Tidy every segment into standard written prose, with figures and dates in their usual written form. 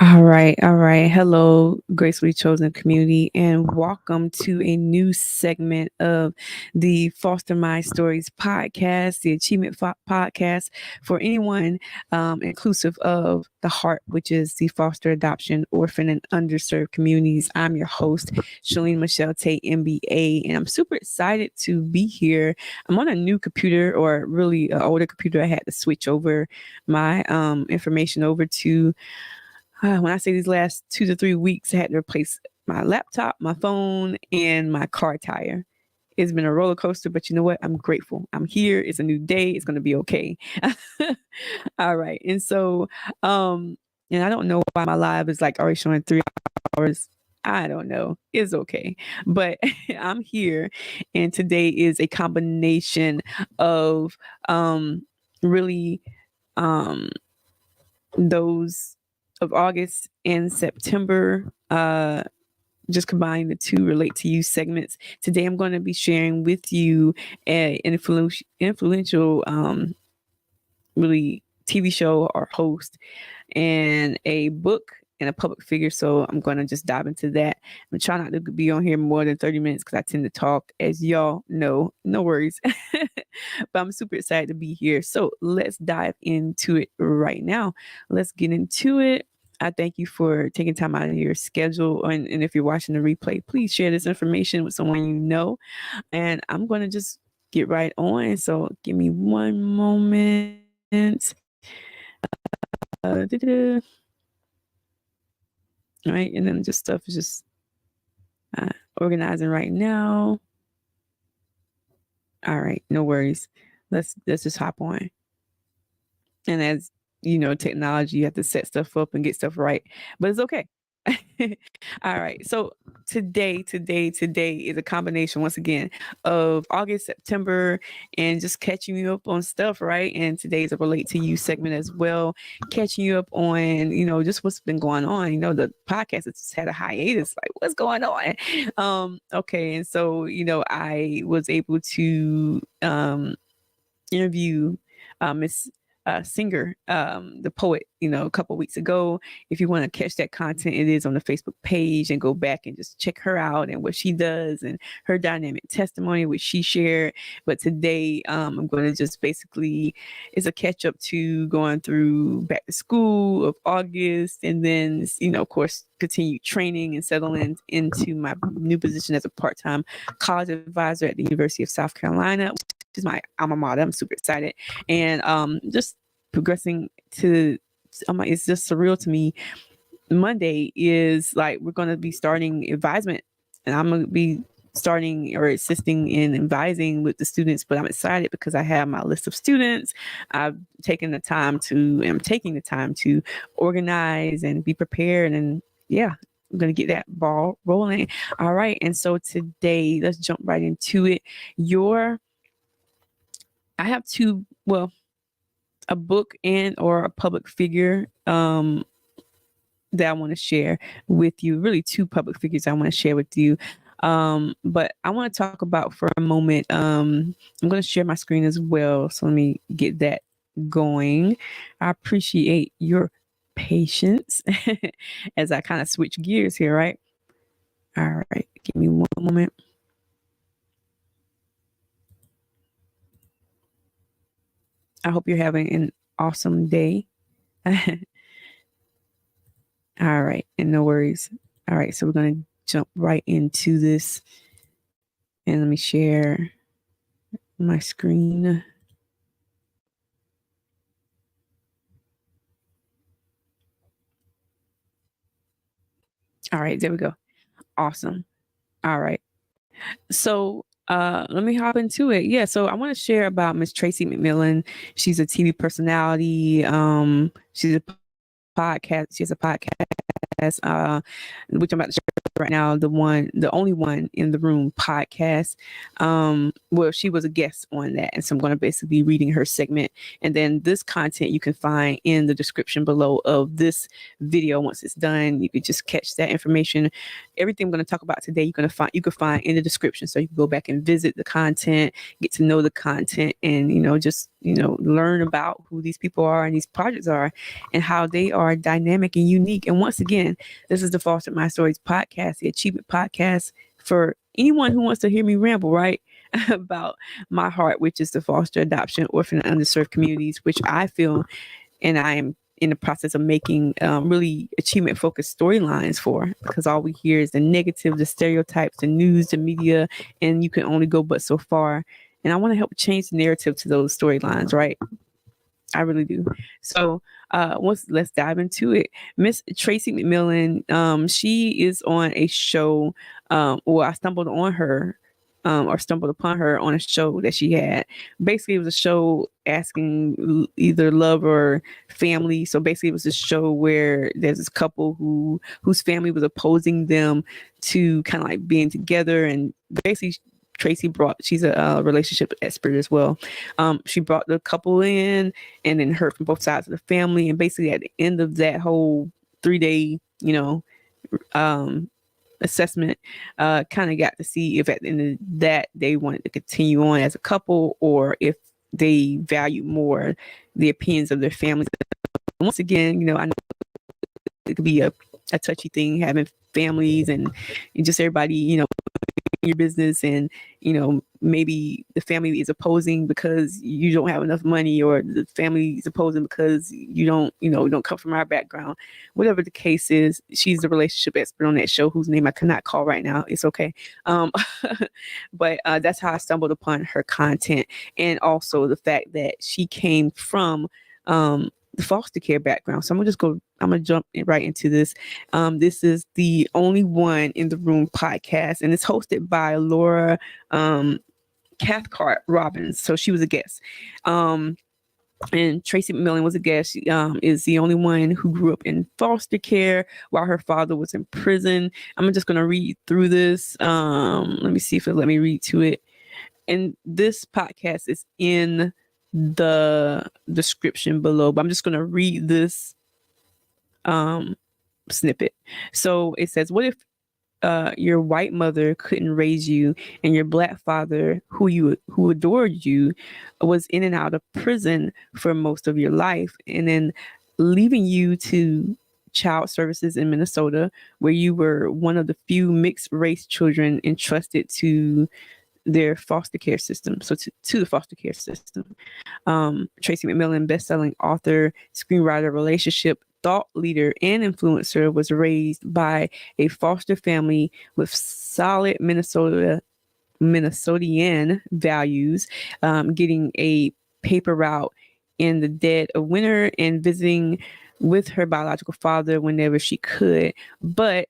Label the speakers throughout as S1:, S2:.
S1: All right, all right. Hello, gracefully chosen community, and welcome to a new segment of the Foster My Stories podcast, the Achievement Podcast for anyone inclusive of the heart, which is the foster adoption, orphan, and underserved communities. I'm your host, Shalene Michelle Tate, MBA, and I'm super excited to be here. I'm on a new computer, or really an older computer. I had to switch over my information over to when I say these last 2 to 3 weeks, I had to replace my laptop, my phone, and my car tire. It's been a roller coaster, but you know what? I'm grateful. I'm here. It's a new day. It's going to be okay. All right. And I don't know why my live is like already showing 3 hours. I don't know. It's okay. But I'm here. And today is a combination of really um, those of August and September. Just combining the two relate to you segments. Today, I'm going to be sharing with you an influential, really TV show or host, and a book and a public figure. So I'm going to just dive into that. I'm trying not to be on here more than 30 minutes because I tend to talk, as y'all know. No worries. But I'm super excited to be here. So let's dive into it right now. Let's get into it. I thank you for taking time out of your schedule. And if you're watching the replay, please share this information with someone you know. And I'm going to just get right on. So give me one moment. All right. And then just stuff is just organizing right now. All right. No worries. Let's just hop on. And as you know, technology, you have to set stuff up and get stuff right, but it's okay. All right. So today is a combination once again of August, September, and just catching you up on stuff, right? And today's a relate to you segment as well, catching you up on, just what's been going on. The podcast has just had a hiatus. Like, what's going on? Okay. And so, I was able to interview Miss Singer, the poet, a couple weeks ago. If you want to catch that content, it is on the Facebook page, and go back and just check her out and what she does and her dynamic testimony, which she shared. But today, I'm going to just basically, it's a catch up to going through back to school of August, and then, of course, continue training and settling into my new position as a part-time college advisor at the University of South Carolina, which is my alma mater. I'm super excited. And just progressing to, it's just surreal to me. Monday is like, we're going to be starting advisement, and I'm going to be starting or assisting in advising with the students. But I'm excited because I have my list of students. I'm taking the time to organize and be prepared. And yeah, I'm going to get that ball rolling. All right. And so today, let's jump right into it. I have a book and or a public figure that I want to share with you. Really, two public figures I want to share with you. But I want to talk about for a moment. I'm going to share my screen as well. So let me get that going. I appreciate your patience as I kind of switch gears here, right? All right. Give me one moment. I hope you're having an awesome day. All right. And no worries. All right. So we're going to jump right into this. And let me share my screen. All right. There we go. Awesome. All right. So let me hop into it. Yeah. So I want to share about Miss Tracy McMillian. She's a TV personality. She's a podcast. She has a podcast, which I'm about to share right now. The only one in the room podcast. Well, she was a guest on that, and so I'm going to basically be reading her segment. And then this content you can find in the description below of this video. Once it's done, you can just catch that information. Everything I'm going to talk about today, you can find in the description, so you can go back and visit the content, get to know the content, and just learn about who these people are and these projects are, and how they are are dynamic and unique. And once again, this is the Foster My Stories podcast, the achievement podcast for anyone who wants to hear me ramble, right? About my heart, which is the foster, adoption, orphan, and underserved communities, which I feel and I am in the process of making really achievement focused storylines for, because all we hear is the negative, the stereotypes, the news, the media, and you can only go but so far. And I want to help change the narrative to those storylines, right? I really do. So let's dive into it. Miss Tracy McMillian, she is on a show. I stumbled on her or stumbled upon her on a show that she had. Basically, it was a show asking either love or family. So basically, it was a show where there's this couple whose family was opposing them to kind of like being together, and basically she's a relationship expert as well. She brought the couple in and then heard from both sides of the family. And basically at the end of that whole 3-day, assessment, kind of got to see if at the end of that they wanted to continue on as a couple or if they value more the opinions of their families. Once again, I know it could be a touchy thing having families and just everybody, your business, and maybe the family is opposing because you don't have enough money, or the family is opposing because you don't come from our background. Whatever the case is, she's the relationship expert on that show whose name I cannot call right now. It's okay. But that's how I stumbled upon her content, and also the fact that she came from the foster care background. So I'm gonna jump right into this. This is the Only One in the Room podcast, and it's hosted by Laura Cathcart Robbins. So she was a guest. And Tracy McMillian was a guest. She is the only one who grew up in foster care while her father was in prison. I'm just going to read through this. Let me see if it'll let me read to it. And this podcast is in the description below, but I'm just going to read this snippet. So it says, what if your white mother couldn't raise you, and your black father, who adored you, was in and out of prison for most of your life, and then leaving you to child services in Minnesota, where you were one of the few mixed race children entrusted to their foster care system. So to the foster care system. Tracy McMillian, best-selling author, screenwriter, relationship thought leader, and influencer, was raised by a foster family with solid Minnesottian values, getting a paper route in the dead of winter and visiting with her biological father whenever she could. But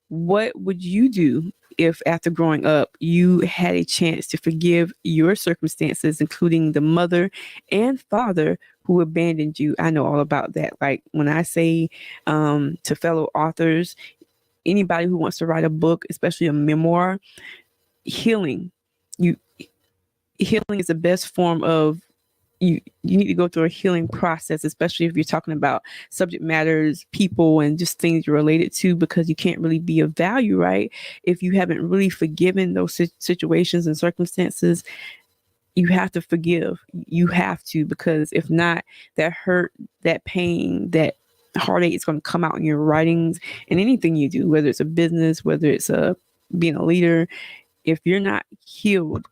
S1: what would you do if after growing up you had a chance to forgive your circumstances, including the mother and father who abandoned you? I know all about that. Like when I say to fellow authors, anybody who wants to write a book, especially a memoir, healing is the best form of you need to go through a healing process, especially if you're talking about subject matters, people, and just things you're related to, because you can't really be of value, right? If you haven't really forgiven those situations and circumstances, you have to forgive. You have to, because if not, that hurt, that pain, that heartache is going to come out in your writings and anything you do, whether it's a business, whether it's being a leader. If you're not healed,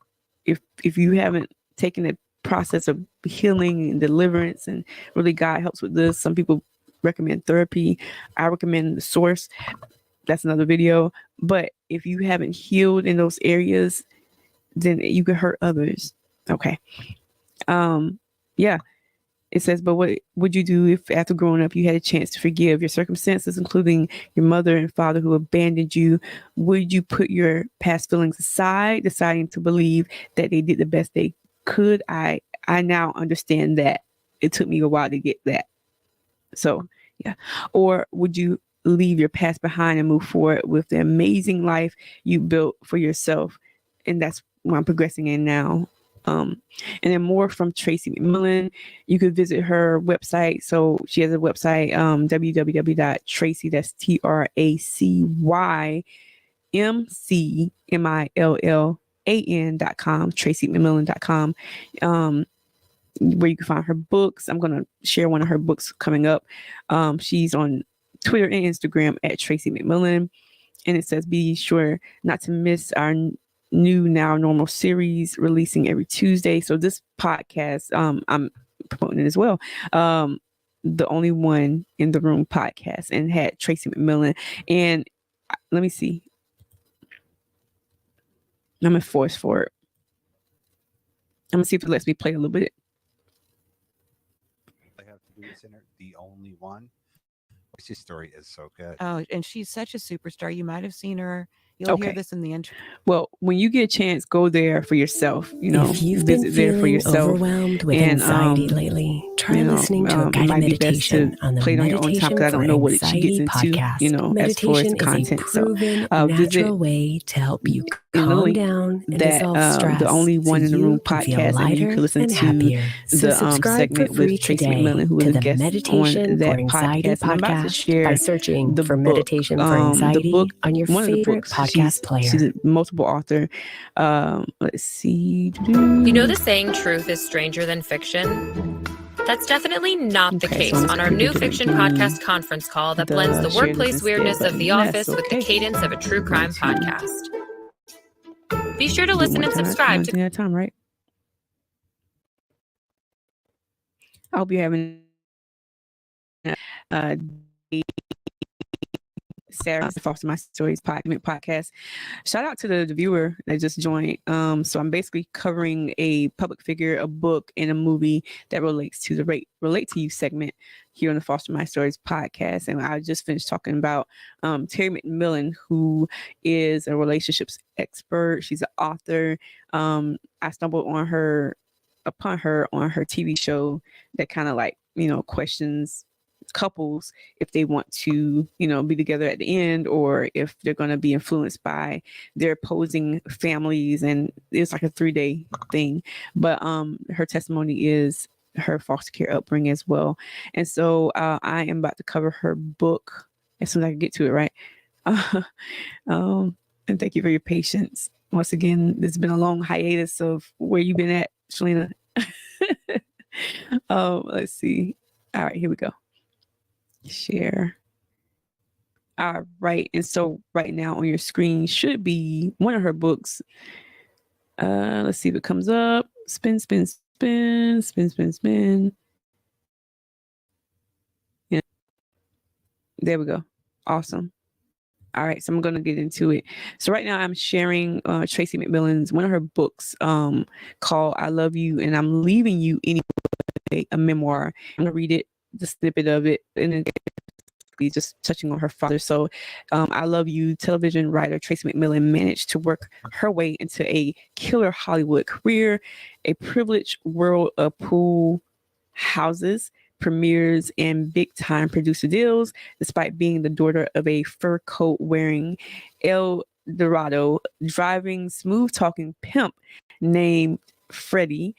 S1: if you haven't taken the process of healing and deliverance, and really God helps with this. Some people recommend therapy. I recommend The Source. That's another video. But if you haven't healed in those areas, then you can hurt others. Okay. Yeah. It says, but what would you do if after growing up you had a chance to forgive your circumstances, including your mother and father who abandoned you? Would you put your past feelings aside, deciding to believe that they did the best they could? I now understand that it took me a while to get that. So yeah. Or would you leave your past behind and move forward with the amazing life you built for yourself? And that's what I'm progressing in now. And then more from Tracy McMillian. You could visit her website. So she has a website, www.tracy, that's TracyMcMillian.com, TracyMcMillian.com. where you can find her books. I'm going to share one of her books coming up. She's on Twitter and Instagram at Tracy McMillian. And it says, be sure not to miss our new Now Normal series releasing every Tuesday. So this podcast, I'm promoting it as well. The Only One in the Room podcast, and had Tracy McMillian. And let me see. I'm in force for it. I'm going to see if it lets me play a little bit.
S2: I have to do this in The Only One. Tracy's story is so good.
S3: Oh, and she's such a superstar. You might have seen her. You'll hear this in the intro.
S1: Well, when you get a chance, go there for yourself.
S4: If you've been feeling overwhelmed with anxiety lately, try listening to a guided meditation on the Meditation for Anxiety podcast. Meditation is a proven, natural way to help you calm down and dissolve stress.
S1: The Only One in the Room podcast, and you can listen to
S4: happier.
S1: the segment with Tracy McMillian, who is a guest
S4: Meditation
S1: on that
S4: for Anxiety
S1: podcast. I'm about to share
S4: by searching
S1: the
S4: for
S1: book,
S4: Meditation for Anxiety on your favorite podcast player.
S1: She's a multiple author. Let's see.
S5: You know the saying, truth is stranger than fiction? That's definitely not the case on our new fiction podcast conference call that blends the workplace weirdness of The Office with the cadence of a true crime podcast. Be sure to listen and subscribe to
S1: that time, right? I hope you're having Sarah Foster My Stories podcast. Shout out to the viewer that just joined. So I'm basically covering a public figure, a book, and a movie that relates to the Relate to You segment here on the Foster My Stories podcast. And I just finished talking about Tori McMillian, who is a relationships expert. She's an author. I stumbled upon her on her TV show that kind of questions couples if they want to be together at the end, or if they're going to be influenced by their opposing families, and it's like a 3-day thing. But her testimony is her foster care upbringing as well. And so I am about to cover her book as soon as I can get to it, right? And thank you for your patience once again. There's been a long hiatus of where you've been at, Shalina. Let's see. All right, here we go. Share. All right. And so right now on your screen should be one of her books. Let's see if it comes up. Spin. Yeah. There we go. Awesome. All right. So I'm going to get into it. So right now I'm sharing Tracy McMillian's one of her books called I Love You and I'm Leaving You Anyway, a memoir. I'm going to read it, the snippet of it, and then just touching on her father. So I Love You television writer Tracy McMillian managed to work her way into a killer Hollywood career, a privileged world of pool houses, premieres, and big time producer deals, despite being the daughter of a fur coat wearing El Dorado driving smooth talking pimp named Freddie.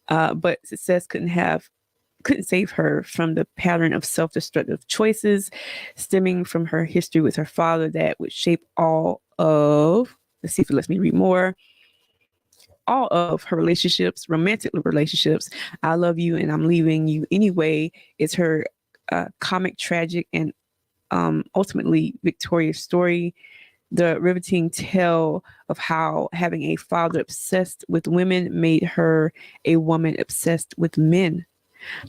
S1: But success couldn't save her from the pattern of self-destructive choices stemming from her history with her father that would shape all of her relationships, romantic relationships. I Love You and I'm Leaving You Anyway is her comic, tragic, and ultimately victorious story. The riveting tale of how having a father obsessed with women made her a woman obsessed with men.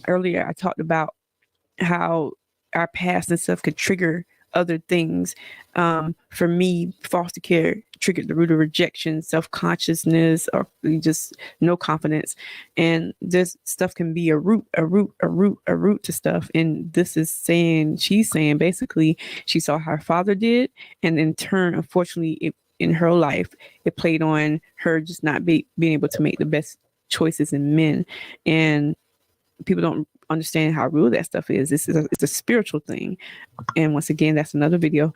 S1: Earlier, I talked about how our past and stuff could trigger other things. For me, foster care triggered the root of rejection, self-consciousness, or just no confidence. And this stuff can be a root to stuff. And she's saying basically she saw how her father did. And in turn, unfortunately, in her life, it played on her just not being able to make the best choices in men. And people don't understand how real that stuff is. It's a spiritual thing. And once again, that's another video.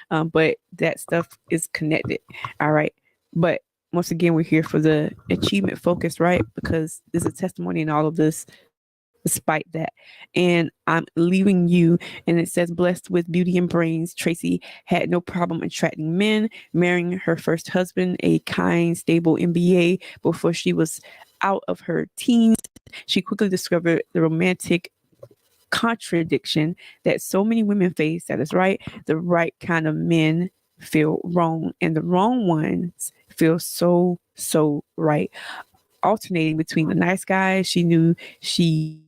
S1: But that stuff is connected. All right. But once again, we're here for the achievement focus, right? Because there's a testimony in all of this despite that. And I'm leaving you. And it says, blessed with beauty and brains, Tracy had no problem attracting men, marrying her first husband, a kind, stable MBA, before she was out of her teens, she quickly discovered the romantic contradiction that so many women face. That is right. The right kind of men feel wrong, and the wrong ones feel so right. Alternating between the nice guys she knew she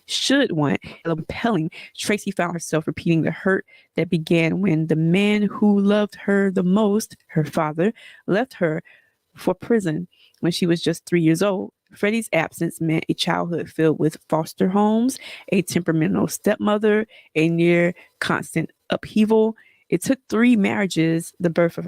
S1: should want, compelling, Tracy found herself repeating the hurt that began when the man who loved her the most, her father, left her for prison when she was just 3 years old. Freddie's absence meant a childhood filled with foster homes, a temperamental stepmother, a near constant upheaval. It took 3 marriages, the birth of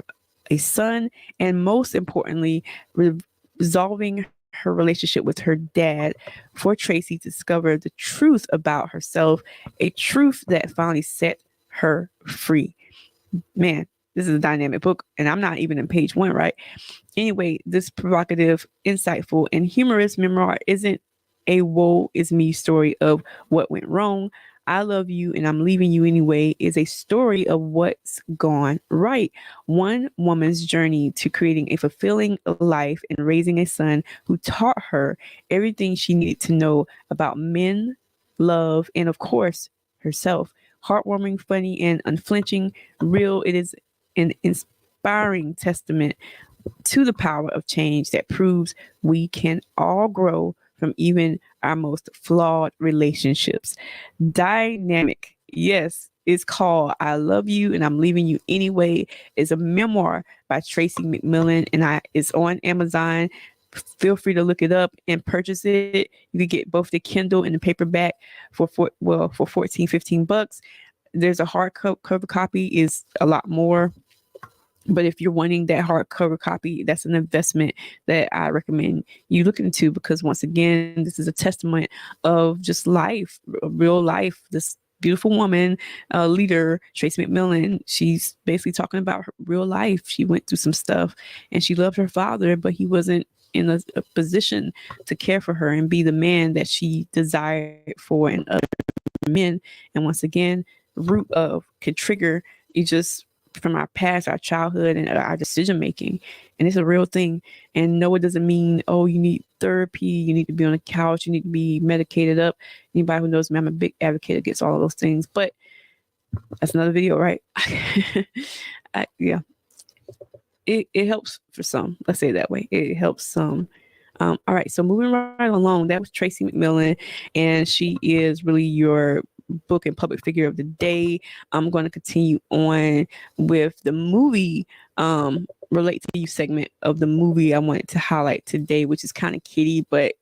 S1: a son, and most importantly, resolving her relationship with her dad for Tracy to discover the truth about herself, a truth that finally set her free. Man, this is a dynamic book, and I'm not even in page 1, right? Anyway, this provocative, insightful, and humorous memoir isn't a woe is me story of what went wrong. I love you and I'm leaving you anyway is a story of what's gone right. One woman's journey to creating a fulfilling life and raising a son who taught her everything she needed to know about men, love, and of course, herself. Heartwarming, funny, and unflinching. Real, it is an inspiring testament to the power of change that proves we can all grow from even our most flawed relationships. Dynamic, yes, it's called I Love You and I'm Leaving You Anyway. It's a memoir by Tracy McMillian, and it's on Amazon. Feel free to look it up and purchase it. You can get both the Kindle and the paperback for 14, 15 bucks. There's a hardcover copy, is a lot more. But if you're wanting that hardcover copy, that's an investment that I recommend you look into, because once again, this is a testament of just life, real life. This beautiful woman, leader, Tracy McMillian, she's basically talking about her real life. She went through some stuff and she loved her father, but he wasn't in a position to care for her and be the man that she desired for and other men. And once again, root of can trigger you just from our past, our childhood, and our decision making. And it's a real thing. And no, it doesn't mean, oh, you need therapy, you need to be on a couch, you need to be medicated up. Anybody who knows me, I'm a big advocate against all of those things. But that's another video, right? Yeah. It helps for some. Let's say it that way. It helps some. All right. So moving right along, that was Tracy McMillian, and she is really your book and public figure of the day. I'm going to continue on with the movie, relate to you segment of the movie I wanted to highlight today, which is kind of kiddie, but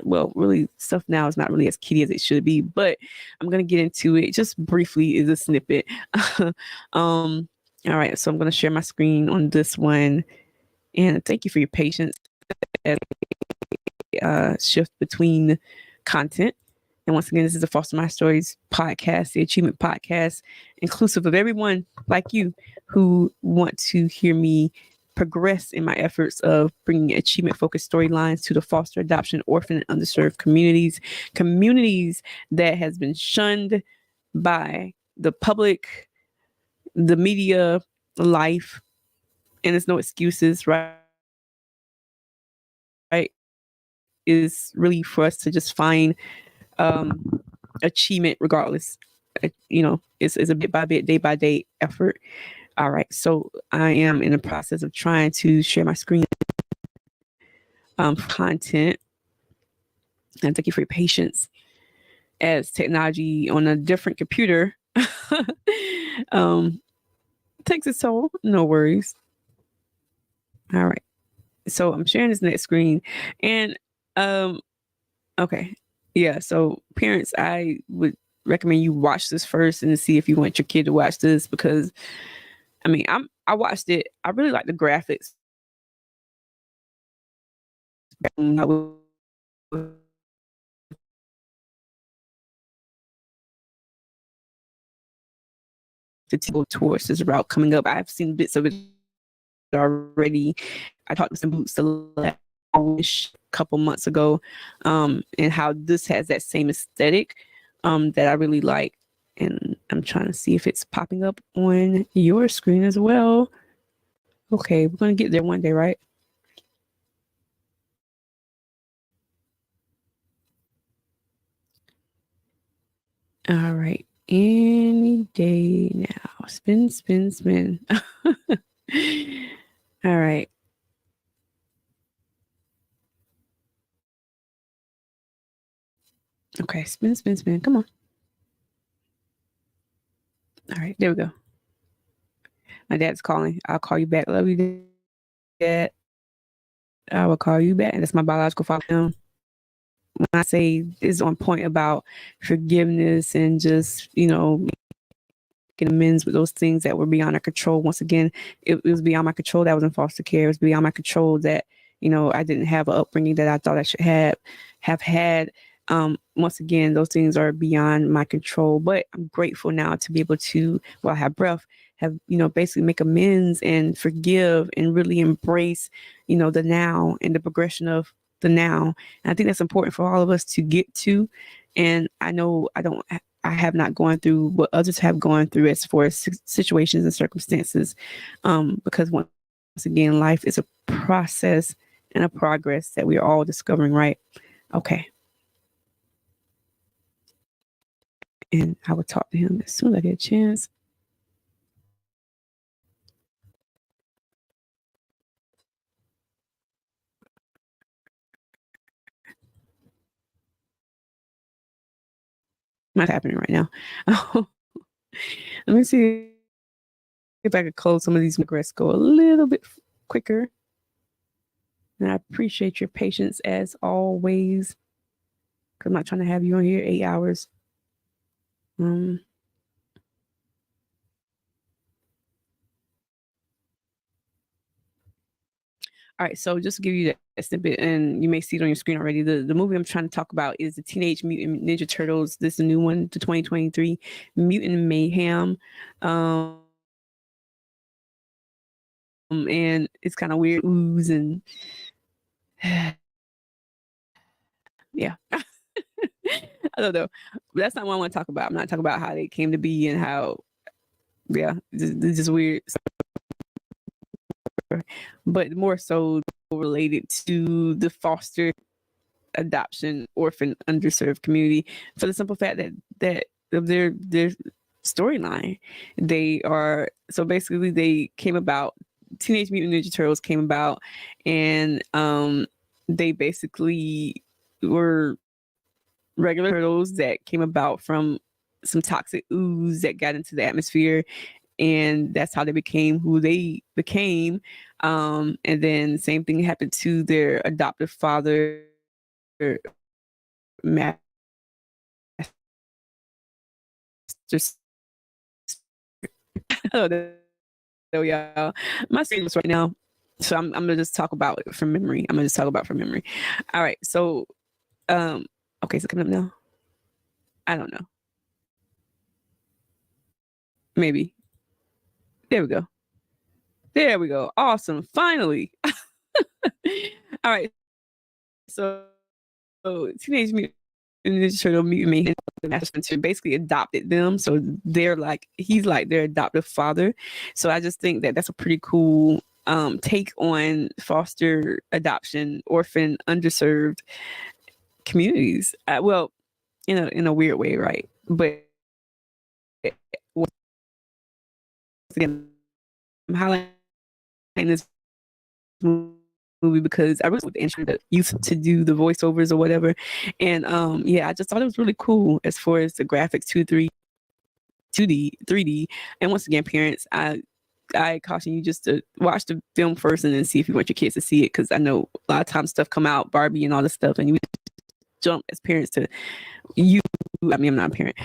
S1: well, really stuff now is not really as kiddie as it should be, but I'm going to get into it just briefly is a snippet. All right. So I'm going to share my screen on this one, and thank you for your patience as shift between content. And once again, this is the Foster My Stories podcast, the Achievement Podcast, inclusive of everyone like you who want to hear me progress in my efforts of bringing achievement-focused storylines to the foster, adoption, orphan, and underserved communities that has been shunned by the public, the media, life, and there's no excuses, right? Is really for us to just find achievement regardless. It's a bit by bit, day by day effort. All right, so I am in the process of trying to share my screen content, and thank you for your patience as technology on a different computer takes its toll. No worries. All right, so I'm sharing this next screen, and okay. Yeah, so parents, I would recommend you watch this first and see if you want your kid to watch this, because I mean, I watched it. I really like the graphics. To go towards this route coming up. I've seen bits of it already. I talked to some boots a couple months ago, and how this has that same aesthetic that I really like. And I'm trying to see if it's popping up on your screen as well. Okay, we're gonna get there one day, right? All right. Any day now. Spin, spin, spin. All right. Okay, spin, spin, spin. Come on. All right, there we go. My dad's calling. I'll call you back. Love you, Dad. I will call you back. That's my biological father. When I say it's on point about forgiveness and just, making amends with those things that were beyond our control. Once again, it was beyond my control that I was in foster care. It was beyond my control that, I didn't have an upbringing that I thought I should have had. Once again, those things are beyond my control, but I'm grateful now to be able to, while I have breath, have, basically make amends and forgive and really embrace, the now and the progression of the now. And I think that's important for all of us to get to. And I know I have not gone through what others have gone through as far as situations and circumstances. Because once again, life is a process and a progress that we are all discovering, right? Okay. And I will talk to him as soon as I get a chance. Not happening right now. Let me see if I could close some of these regrets, go a little bit quicker. And I appreciate your patience as always. I'm not trying to have you on here 8 hours. All right, so just to give you that snippet, and you may see it on your screen already, the movie I'm trying to talk about is the Teenage Mutant Ninja Turtles. This is a new one, the 2023 Mutant Mayhem. And it's kind of weird, ooze and yeah. I don't know. But that's not what I want to talk about. I'm not talking about how they came to be and how, it's just weird. But more so related to the foster, adoption, orphan, underserved community, for the simple fact that of their storyline. So basically they came about, Teenage Mutant Ninja Turtles came about, and they basically were regular turtles that came about from some toxic ooze that got into the atmosphere, and that's how they became who they became. And then same thing happened to their adoptive father, Master. Oh, there y'all. My screen is right now, so I'm gonna just talk about it from memory. All right, so okay, so coming up now. I don't know. Maybe. There we go. Awesome. Finally. All right. So Teenage Mutant Ninja Turtle Mutant Mayhem, the Master Splinter basically adopted them. So he's like their adoptive father. So I just think that that's a pretty cool take on foster adoption, orphan, underserved communities. Well, in a weird way, right? But once again, I'm highlighting this movie because I really was interested in the youth to do the voiceovers or whatever. And I just thought it was really cool as far as the graphics, 2D, 3D. And once again, parents, I caution you just to watch the film first and then see if you want your kids to see it, because I know a lot of times stuff come out, Barbie and all this stuff, and you jump as parents to I'm not a parent.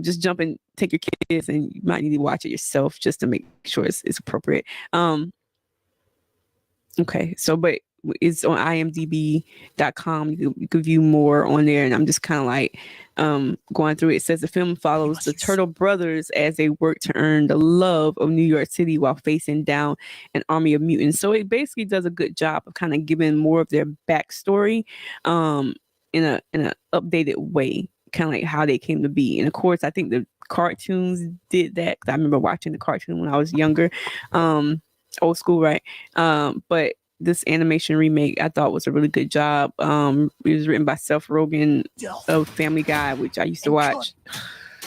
S1: Just jump and take your kids, and you might need to watch it yourself just to make sure it's appropriate. Okay, so but it's on imdb.com. You can view more on there, and I'm just kind of like going through it. It says the film follows the Turtle brothers as they work to earn the love of New York City while facing down an army of mutants. So it basically does a good job of kind of giving more of their backstory in a updated way, kind of like how they came to be. And of course, I think the cartoons did that, because I remember watching the cartoon when I was younger. old school, right? But this animation remake I thought was a really good job. It was written by Seth Rogen of Family Guy, which I used to watch.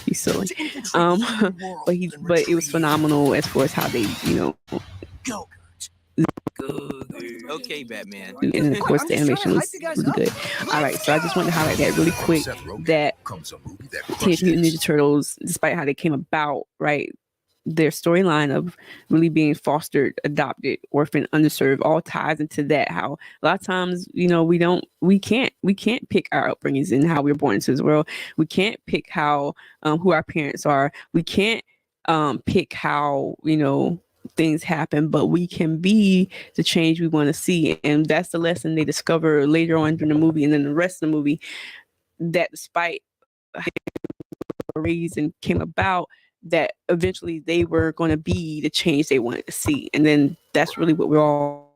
S1: He's silly. But it was phenomenal as far as how they,
S6: Okay, Batman.
S1: And of course the animation was really good. All right, so I just wanted to highlight that really quick, that Teenage Mutant Ninja Turtles, despite how they came about, right, their storyline of really being fostered, adopted, orphan, underserved, all ties into that. How a lot of times, we can't pick our upbringings and how we were born into this world. We can't pick how who our parents are. We can't pick how things happen, but we can be the change we want to see. And that's the lesson they discover later on during the movie, and then the rest of the movie, that despite raised and came about, that eventually they were going to be the change they wanted to see. And then that's really what we're all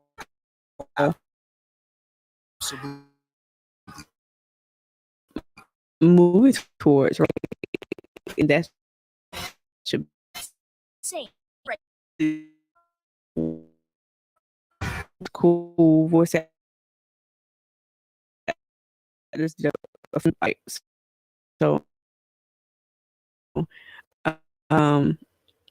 S1: moving towards, right? And that should be cool voice actors. So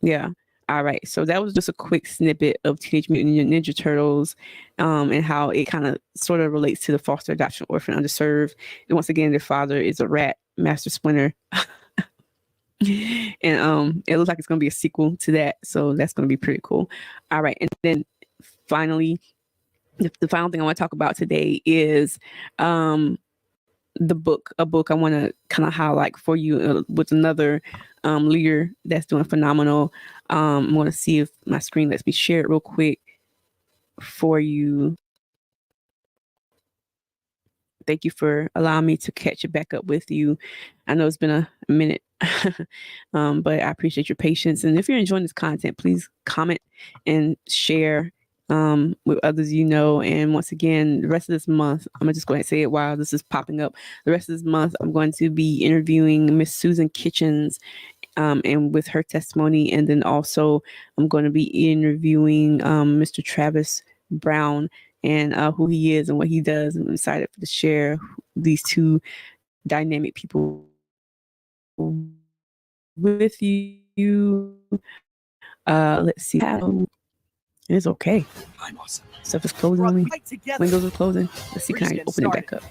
S1: yeah. All right. So that was just a quick snippet of Teenage Mutant Ninja Turtles, and how it kind of sort of relates to the foster adoption, orphan, underserved. And once again, their father is a rat, Master Splinter. And it looks like it's going to be a sequel to that. So that's going to be pretty cool. All right. And then finally, the final thing I want to talk about today is a book I want to kind of highlight for you, with another leader that's doing phenomenal. I'm going to see if my screen lets me share it real quick for you. Thank you for allowing me to catch it back up with you. I know it's been a minute, but I appreciate your patience. And if you're enjoying this content, please comment and share with others you know. And once again, the rest of this month, I'm gonna just go ahead and say it while this is popping up. The rest of this month, I'm going to be interviewing Miss Susan Kitchens, and with her testimony. And then also I'm going to be interviewing Mr. Travis Brown, and who he is and what he does. I'm excited to share these two dynamic people with you. Let's see. It's okay. Stuff is closing on me. Windows are closing. Let's see, can I open it back up?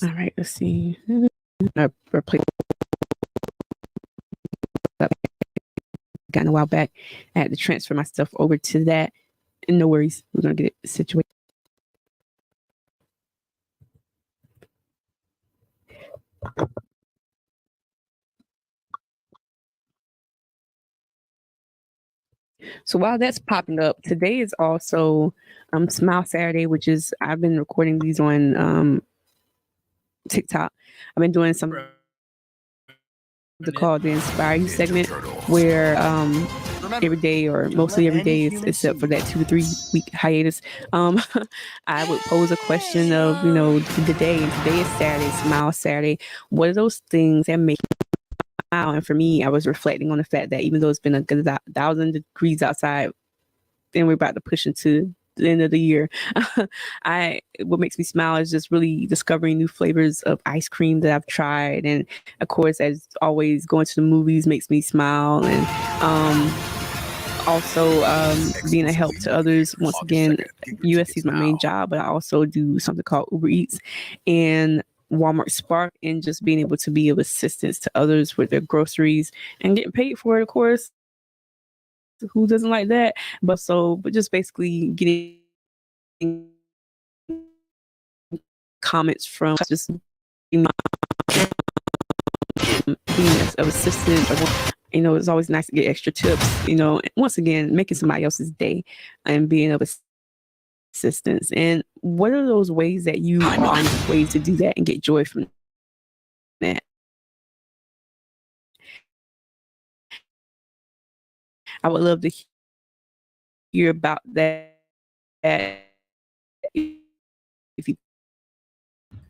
S1: All right, let's see. Gotten a while back. I had to transfer my stuff over to that. And no worries, we're gonna get it situated. So while that's popping up, today is also Smile Saturday, which is, I've been recording these on TikTok. I've been doing some called the Inspire You segment, where every day, or mostly every day, except for that 2 to 3 week hiatus, I would pose a question of, the day, and today is Saturday, Smile Saturday. What are those things that make you smile? And for me, I was reflecting on the fact that even though it's been a good 1,000 degrees outside, and we're about to push into the end of the year, what makes me smile is just really discovering new flavors of ice cream that I've tried. And of course, as always, going to the movies makes me smile. And also being a help to others. Once again, USC is my main job, but I also do something called Uber Eats and Walmart Spark, and just being able to be of assistance to others with their groceries and getting paid for it, of course. Who doesn't like that? But just basically getting comments from just being of assistance. It's always nice to get extra tips. Once again, making somebody else's day and being of assistance. And what are those ways that you find ways to do that and get joy from that? I would love to hear about that. If you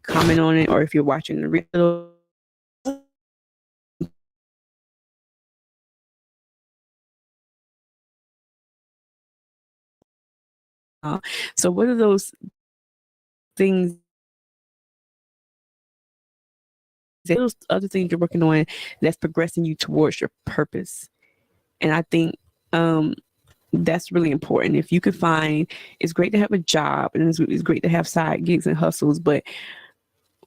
S1: comment on it, or if you're watching the real. So what are those things, those other things you're working on that's progressing you towards your purpose? And I think that's really important. If you could find, it's great to have a job and it's great to have side gigs and hustles, but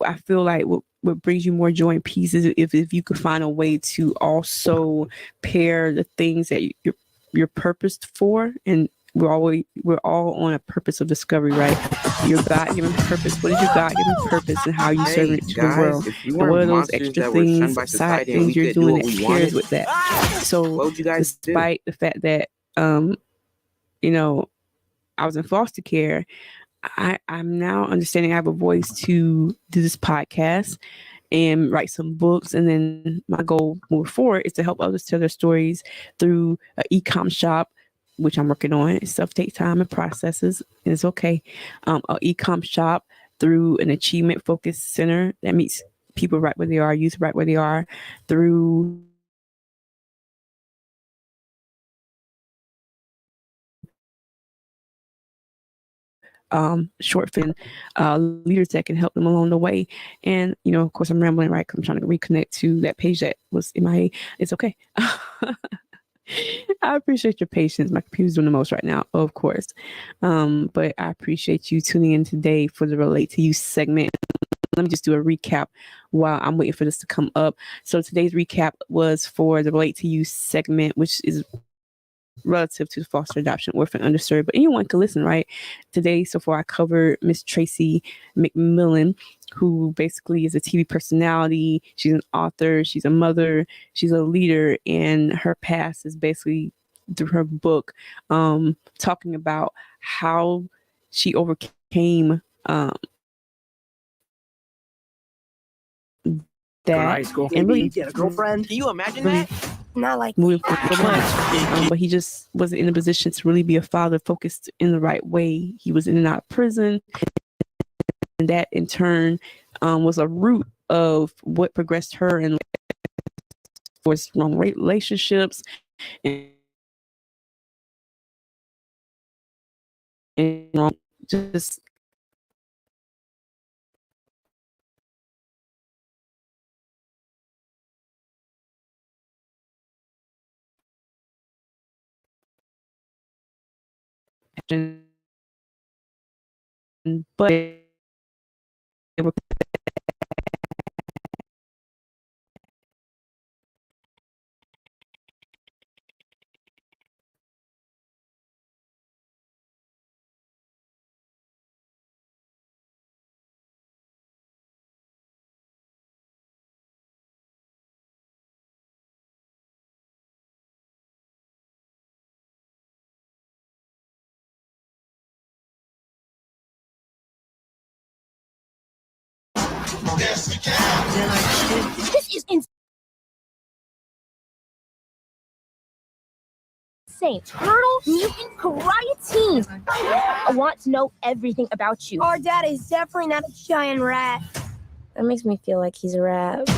S1: I feel like what brings you more joy and peace is if you could find a way to also pair the things that you're purposed for. And we're all on a purpose of discovery, right? Your God-given purpose. What is your God-given purpose, and how you serve it to the world? And what are those extra things, side things you're doing that pairs with that? So despite the fact that you know, I was in foster care, I'm now understanding I have a voice to do this podcast and write some books. And then my goal moving forward is to help others tell their stories through an e-com shop, which I'm working on. Stuff takes time and processes, and it's okay. An e-com shop through an achievement-focused center that meets people right where they are, youth right where they are, through short film leaders that can help them along the way. And of course I'm rambling, right? I'm trying to reconnect to that page that was in my head. It's okay. I appreciate your patience. My computer's doing the most right now, of course. But I appreciate you tuning in today for the Relate to You segment. Let me just do a recap while I'm waiting for this to come up. So today's recap was for the Relate to You segment, which is relative to the foster, adoption, orphan, underserved, but anyone can listen, right? Today, so far, I covered Miss Tracy McMillian, who basically is a TV personality. She's an author, she's a mother, she's a leader, and her past is basically through her book, talking about how she overcame that.
S7: High school.
S1: And really
S6: get a girlfriend. Can you imagine that?
S4: Not like
S1: moving forward, but he just wasn't in a position to really be a father focused in the right way. He was in and out of prison, and that in turn was a root of what progressed her and was wrong relationships and wrong just but they were
S8: This is insane. Turtle, mutant, karate team. I want to know everything about you. Our dad is definitely not a giant rat. That makes me feel like he's a rat.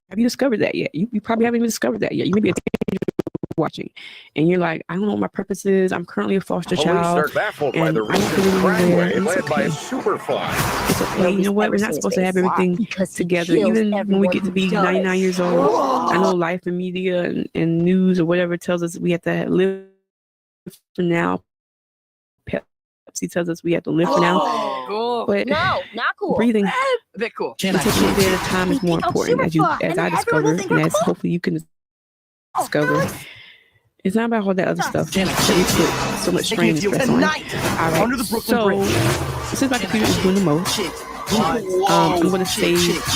S1: Have you discovered that yet? You probably haven't even discovered that yet. You may be a teenager watching, and you're like, I don't know what my purpose is. I'm currently a foster child.
S7: Police are baffled by
S1: and
S7: the
S1: I don't
S7: recent
S1: feel
S7: crime
S1: anywhere.
S7: wave
S1: It's
S7: led by
S1: okay.
S7: Superfly.
S1: It's okay. You know what? We're not supposed to have everything together. Even when we get to be 99 years old, I know life and media and news or whatever tells us we have to live for now. Pepsi tells us we have to live for now.
S6: Cool.
S1: But
S8: No, not cool.
S1: breathing
S6: A bit cool.
S1: and taking it a day at a time is more important, as I discovered, and as hopefully you can discover. It's not about all that other stuff that we put so much strain and stress on. All right, so since my computer is doing the most, I'm going to say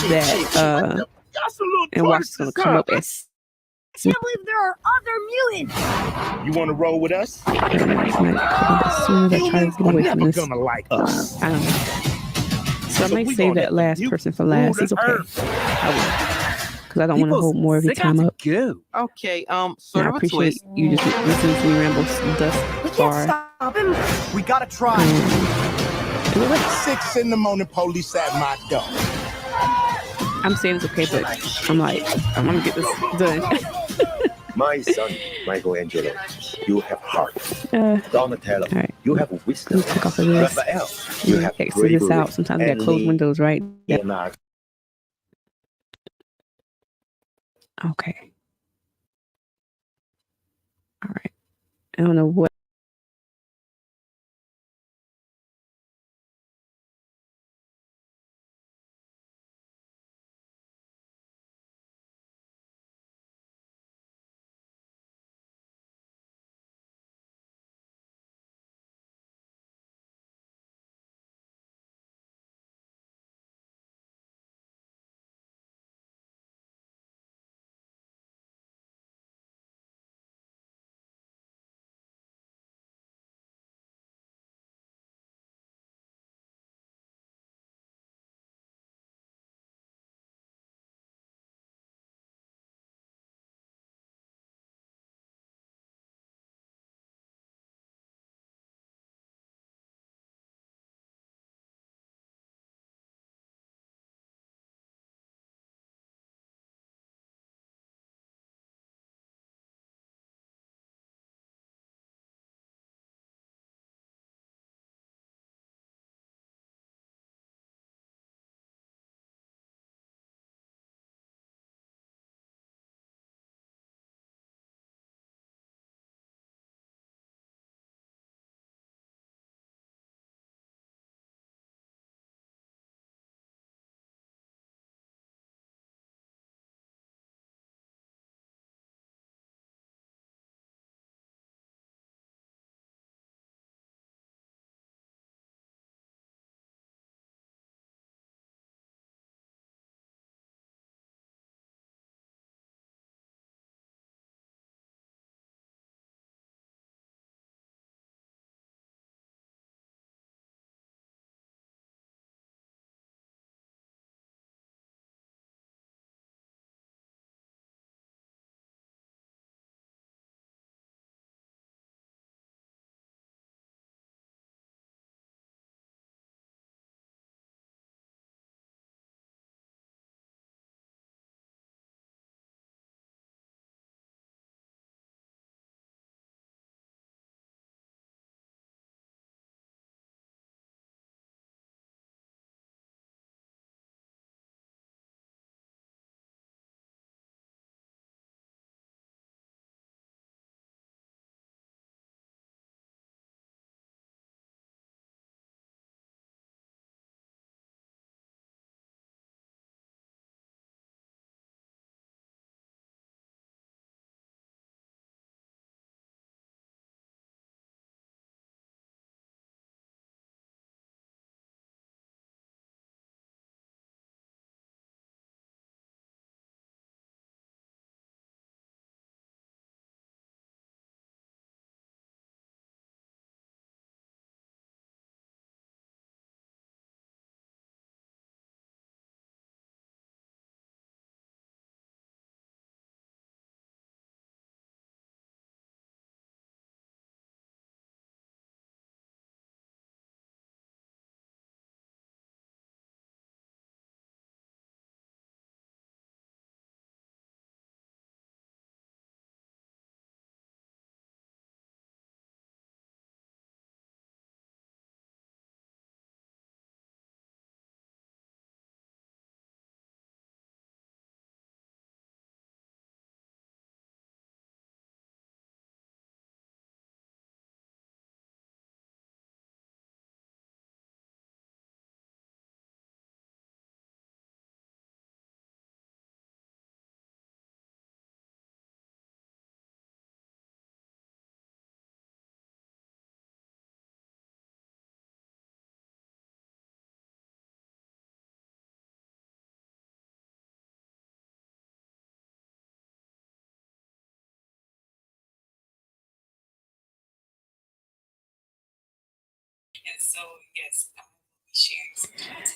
S1: that and watch it's gonna come up as.
S8: I can't believe there are other mutants.
S7: You want to roll with us?
S1: As soon as I try to get away from this,
S7: like us.
S1: I don't know. So I might save that last person for last. It's okay. I will, because I don't want to hold more of your time up.
S6: Go. Okay. Sort
S1: I
S6: of a
S1: appreciate
S6: twist.
S1: you just listening to me ramble thus
S8: We
S1: far.
S8: can't stop him.
S7: We gotta try. 6 in the morning, police at my door.
S1: I'm saying it's okay, but I'm like, I want to get this done.
S9: My son, Michelangelo, you have heart. Donatello,
S1: All right.
S9: you have wisdom.
S1: Let me click off of this.
S9: Raphael, you have
S1: Exit this
S9: bravery.
S1: out. Sometimes we got
S9: And
S1: closed windows, right? Yeah.
S9: Leonardo.
S1: Okay. All right. I don't know what.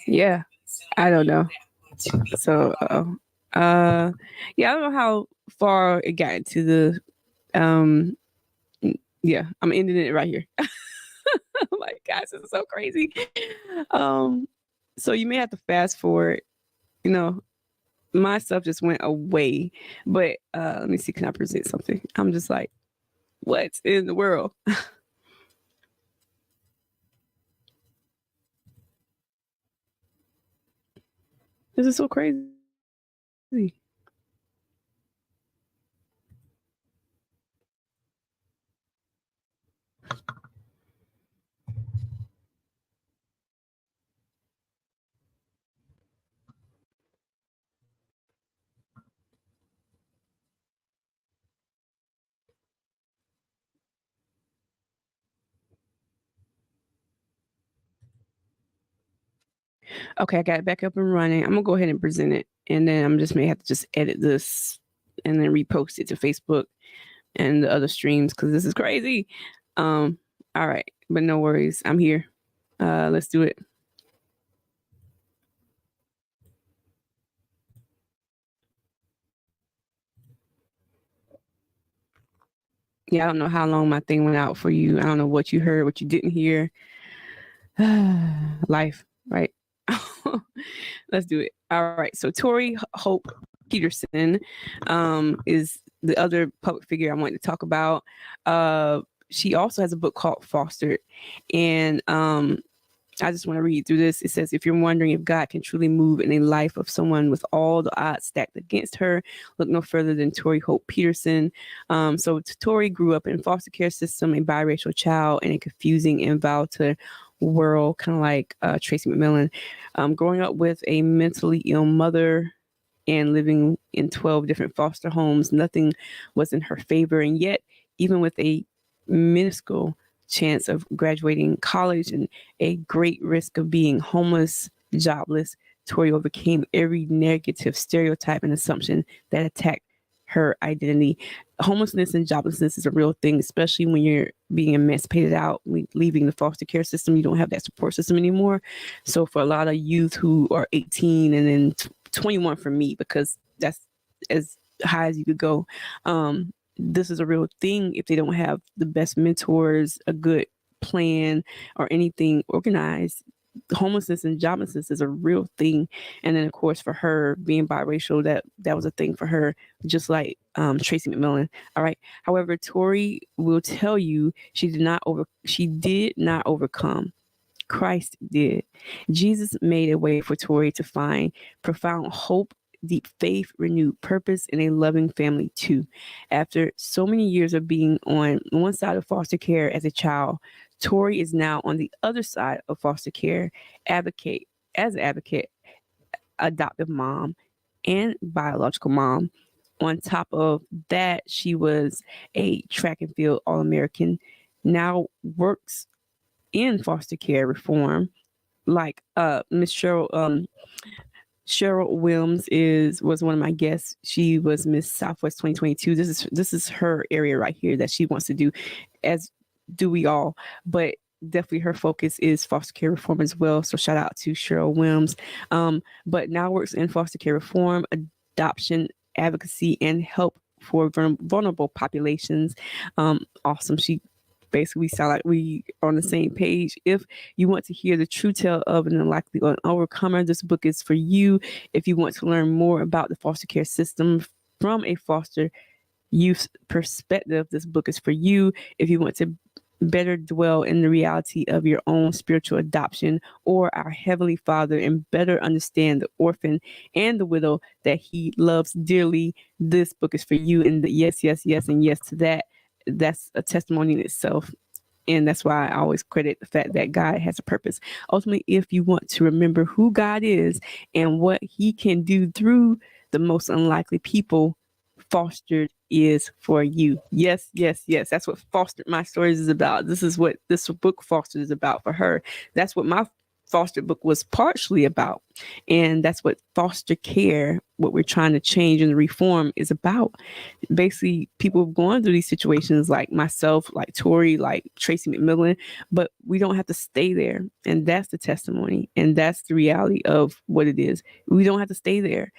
S1: Yeah, I don't know. So, yeah, I don't know how far it got into the, yeah, I'm ending it right here. Oh my gosh, this is so crazy. So you may have to fast forward, you know, my stuff just went away, but let me see, can I present something? I'm just like, what in the world? This is so crazy. Okay, I got it back up and running. I'm gonna go ahead and present it, and then I'm just may have to just edit this and then repost it to Facebook and the other streams because this is crazy. All right, but no worries, I'm here. Let's do it. Yeah, I don't know how long my thing went out for you. I don't know what you heard, what you didn't hear. Life, right? Let's do it. All right. So Tori Hope Petersen is the other public figure I wanted to talk about. She also has a book called Fostered. And I just want to read through this. It says, if you're wondering if God can truly move in a life of someone with all the odds stacked against her, look no further than Tori Hope Petersen. So Tori grew up in a foster care system, a biracial child, in a confusing and volatile world, kind of like Tracy McMillian. Growing up with a mentally ill mother and living in 12 different foster homes, nothing was in her favor. And yet, even with a minuscule chance of graduating college and a great risk of being homeless, jobless, Tori overcame every negative stereotype and assumption that attacked her identity. Homelessness and joblessness is a real thing, especially when you're being emancipated out, leaving the foster care system. You don't have that support system anymore. So for a lot of youth who are 18 and then 21 for me, because that's as high as you could go, this is a real thing if they don't have the best mentors, a good plan, or anything organized. Homelessness and joblessness is a real thing. And then of course for her being biracial, that was a thing for her, just like Tracy McMillian. All right. However, Tori will tell you she did not overcome. Christ did. Jesus made a way for Tori to find profound hope, deep faith, renewed purpose, and a loving family too. After so many years of being on one side of foster care as a child, Tori is now on the other side of foster care, advocate, adoptive mom, and biological mom. On top of that, she was a track and field All-American, now works in foster care reform, like Miss Cheryl Williams was one of my guests. She was Miss Southwest 2022. This is her area right here that she wants to do, as do we all. But definitely her focus is foster care reform as well. So shout out to Cheryl Williams. But now works in foster care reform, adoption, advocacy, and help for vulnerable populations. Awesome. She basically sound like we are on the same page. If you want to hear the true tale of an unlikely overcomer, this book is for you. If you want to learn more about the foster care system from a foster youth perspective, this book is for you. If you want to better dwell in the reality of your own spiritual adoption or our Heavenly Father and better understand the orphan and the widow that He loves dearly, this book is for you. And yes, and yes to that. That's a testimony in itself. And that's why I always credit the fact that God has a purpose. Ultimately, if you want to remember who God is and what He can do through the most unlikely people, Fostered is for you. Yes. That's what Fostered My Stories is about. This is what this book Fostered is about for her. That's what my foster book was partially about. And that's what foster care, what we're trying to change and reform is about. Basically, people going through these situations like myself, like Tori, like Tracy McMillian, but we don't have to stay there. And that's the testimony. And that's the reality of what it is. We don't have to stay there.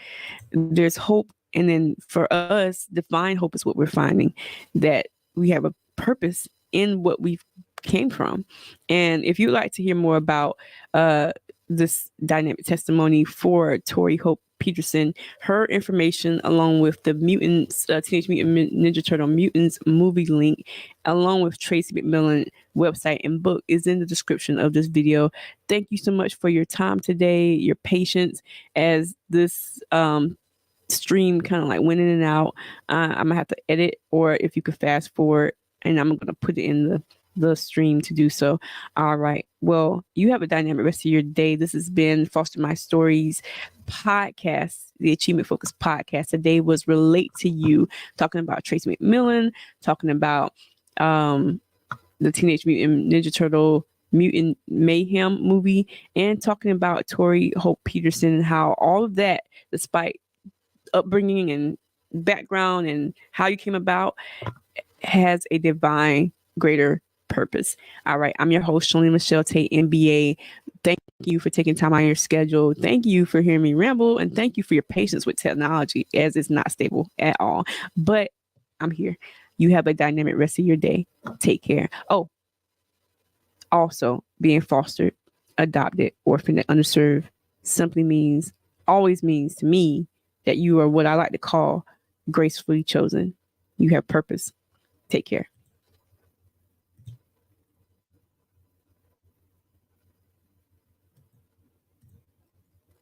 S1: There's hope. And then for us, divine hope is what we're finding, that we have a purpose in what we've came from. And if you'd like to hear more about this dynamic testimony for Tori Hope Petersen, her information along with the Mutants, Teenage Mutant Ninja Turtle Mutants movie link, along with Tracy McMillian website and book is in the description of this video. Thank you so much for your time today, your patience as this stream kind of like went in and out. I'm gonna have to edit, or if you could fast forward, and I'm gonna put it in the stream to do so. All right. Well, you have a dynamic rest of your day. This has been Foster My Stories podcast, the Achievement Focused podcast. Today was Relate to You, talking about Tracy McMillian, talking about the Teenage Mutant Ninja Turtle Mutant Mayhem movie, and talking about Tori Hope Petersen and how all of that, despite upbringing and background and how you came about, has a divine greater purpose. All right. I'm your host, Shalene Michelle Tate, MBA. Thank you for taking time out of your schedule. Thank you for hearing me ramble, and thank you for your patience with technology, as it's not stable at all. But I'm here. You have a dynamic rest of your day. Take care. Oh, also, being fostered, adopted, orphaned, and underserved always means to me that you are what I like to call gracefully chosen. You have purpose. Take care.